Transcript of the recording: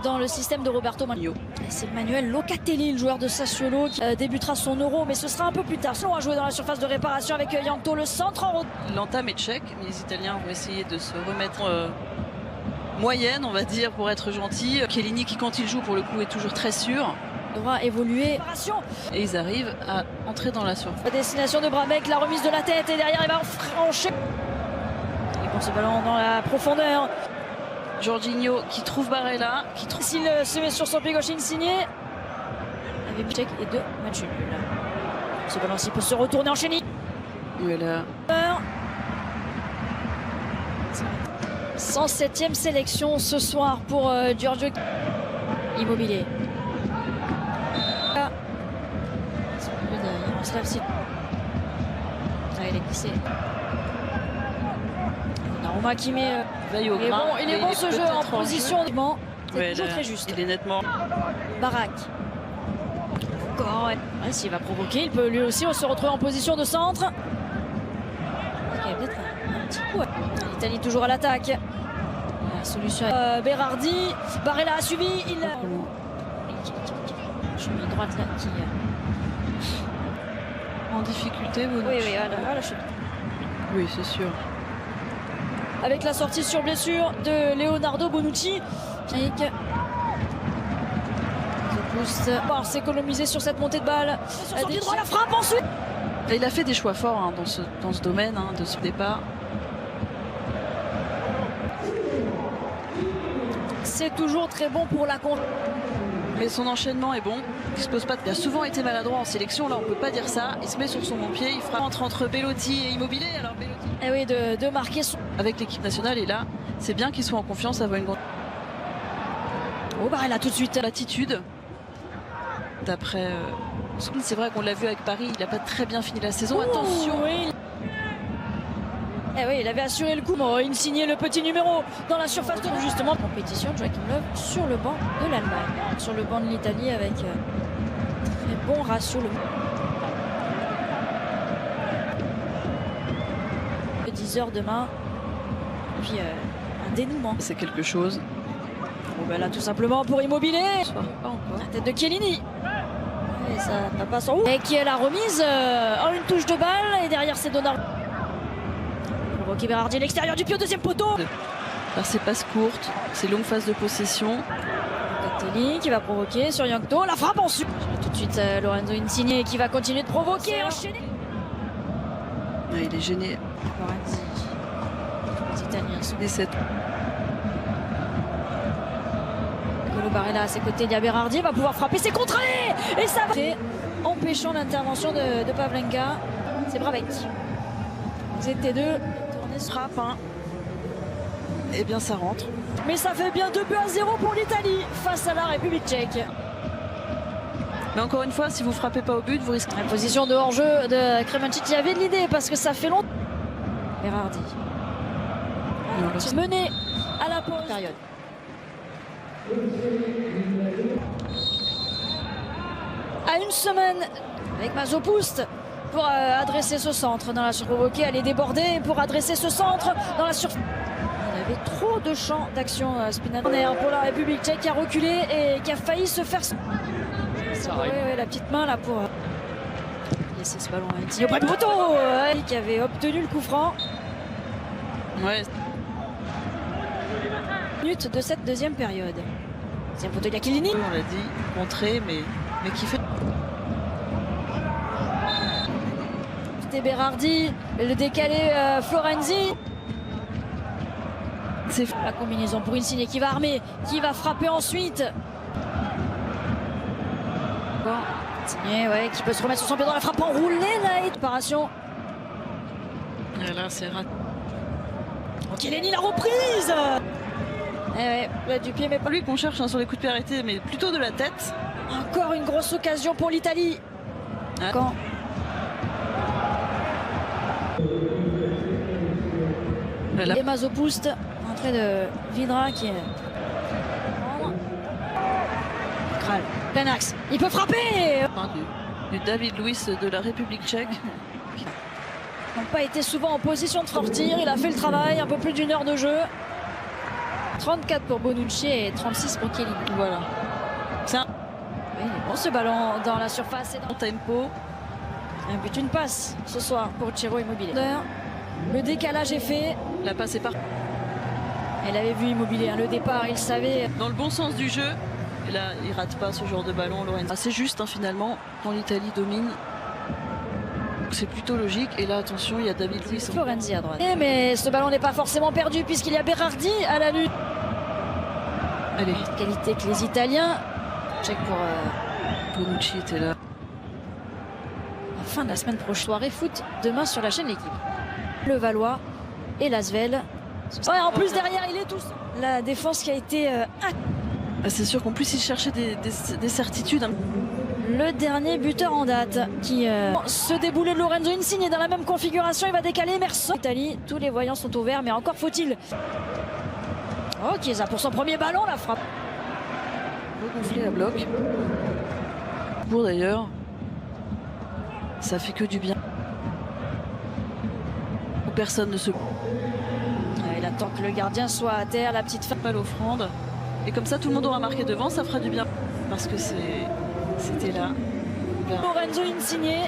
dans le système de Roberto Mancini. C'est Manuel Locatelli, le joueur de Sassuolo, qui débutera son Euro, mais ce sera un peu plus tard. On va jouer dans la surface de réparation avec Yankto, le centre en L'entame est tchèque, mais les Italiens vont essayer de se remettre moyenne, on va dire, pour être gentil. Chiellini, qui quand il joue, pour le coup, est toujours très sûr. Devra évoluer. Et ils arrivent à entrer dans la surface. La destination de Brabec, la remise de la tête, et derrière, il va franchir. Et pour ce ballon dans la profondeur. Jorginho qui trouve Barella, S'il se met sur son pied gauche insigné. Avec Tchèque et 2 matchs nuls. Ce ballon-ci peut se retourner, enchaîner. Voilà. 107e sélection ce soir pour Giorgio Immobilier. Il est glissé. Donnarumma qui met. Il est bon ce jeu en position. C'est toujours très juste. Il est nettement. Barak. Encore. Ouais, s'il va provoquer, il peut lui aussi se retrouver en position de centre. Il y a peut-être un petit coup. L'Italie toujours à l'attaque. La solution. Berardi. Barella a suivi. Chemin droite là qui. En difficulté, vous. Oui, voilà, oui, c'est sûr. Avec la sortie sur blessure de Leonardo Bonucci. S'économiser sur cette montée de balle. Sur son pied droit, la frappe ensuite. Il a fait des choix forts hein, dans ce domaine de ce départ. C'est toujours très bon pour la contre. Mais son enchaînement est bon. Il dispose pas. Il a souvent été maladroit en sélection. Là, on peut pas dire ça. Il se met sur son bon pied. Il frappe entre Belotti et Immobilier. Alors Belotti. Et oui, de marquer son. Avec l'équipe nationale. Et là, c'est bien qu'il soit en confiance avant une grande. Oh, Barella tout de suite. L'attitude. D'après. C'est vrai qu'on l'a vu avec Paris. Il n'a pas très bien fini la saison. Attention. Oui. Eh oui, il avait assuré le coup. Il signait le petit numéro dans la surface de justement compétition. Joachim Löw sur le banc de l'Allemagne, sur le banc de l'Italie avec très bon ratio. Le 10h demain. Puis un dénouement. C'est quelque chose. Bon, ben là, tout simplement pour Immobilier. Pas encore. La tête de Chiellini. Et ça n'a pas son. Et qui est la remise en une touche de balle. Et derrière, c'est Donnarumma. Ok, Berardi à l'extérieur du pied au deuxième poteau. Par ses passes courtes, ses longues phases de possession. Locatelli qui va provoquer sur Yankto. La frappe ensuite. Tout de suite Lorenzo Insigne qui va continuer de provoquer. Enchaîner. Il est gêné. Lorenzi. Les Italiens sont des 7. Nicolo Barella à ses côtés. Il y a Berardi. Va pouvoir frapper. C'est contré. Et ça va. Empêchant l'intervention de Pavlenka. C'est Brabec. C'était deux. Frappe, hein. Eh bien, ça rentre. Mais ça fait bien 2-0 pour l'Italie face à la République tchèque. Mais encore une fois, si vous frappez pas au but, vous risquez. La position de hors-jeu de Cremonti qui avait de l'idée parce que ça fait longtemps. Berardi. Mené à la pause. Période. À une semaine avec Masopust. Pour adresser ce centre dans la surprovoquée, aller déborder pour adresser ce centre dans la surface. Il avait trop de champs d'action Spinazzola pour la République tchèque qui a reculé et qui a failli se faire. La petite main là pour laisser ce ballon à Insigne auprès de poteau qui avait obtenu le coup franc. Ouais. Minute de cette deuxième période. Deuxième poteau, il y a Chiellini. On l'a dit, contré, mais qui fait. C'était Berardi, le décalé Florenzi. C'est la combinaison pour Insigne qui va armer, qui va frapper ensuite. Bon, Insigne, ouais, qui peut se remettre sur son pied dans la frappe enroulée là et préparation. Et là, c'est raté. Chiellini la reprise. Ouais, du pied, mais pas lui qu'on cherche sur les coups de pied arrêtés, mais plutôt de la tête. Encore une grosse occasion pour l'Italie. Ah. Quand et Masopust, entrée de Vidra qui est. Kral, plein axe, il peut frapper. Du David Luiz de la République tchèque. N'a pas été souvent en position de sortir, il a fait le travail, un peu plus d'1 heure de jeu. 34 pour Bonucci et 36 pour Chiellini. Voilà. C'est un Oui, bon ce ballon dans la surface et dans tempo. un but, une passe ce soir pour Ciro Immobile. Le décalage est fait. La passe est partie Elle avait vu Immobile, hein, le départ, il savait. dans le bon sens du jeu. Et là, il rate pas ce genre de ballon, Lorenzo. C'est juste, hein, finalement, quand l'Italie domine. C'est plutôt logique. Et là, attention, il y a David Luiz. Florenzi à droite. Mais ce ballon n'est pas forcément perdu puisqu'il y a Berardi à la lutte. Allez, Qualité que les Italiens. Check pour Bonucci était là. la fin de la semaine prochaine. Soirée foot demain sur la chaîne L'équipe. Le Valois et l'Asvel. Ouais, en plus derrière il est tous. La défense qui a été Ah, c'est sûr qu'en plus, il cherchait des certitudes. Hein. le dernier buteur en date qui se déboulait de Lorenzo Insigne dans la même configuration. Il va décaler Emerson. Italie, tous les voyants sont ouverts, mais encore faut-il. Oh, Chiesa pour son premier ballon, la frappe. Regonfler à bloc. Pour d'ailleurs, ça fait que du bien. Où personne ne se Il attend que le gardien soit à terre, la petite fin. pas l'offrande. Et comme ça, tout le monde aura marqué devant, ça fera du bien. Parce que c'était là. Lorenzo Insigne.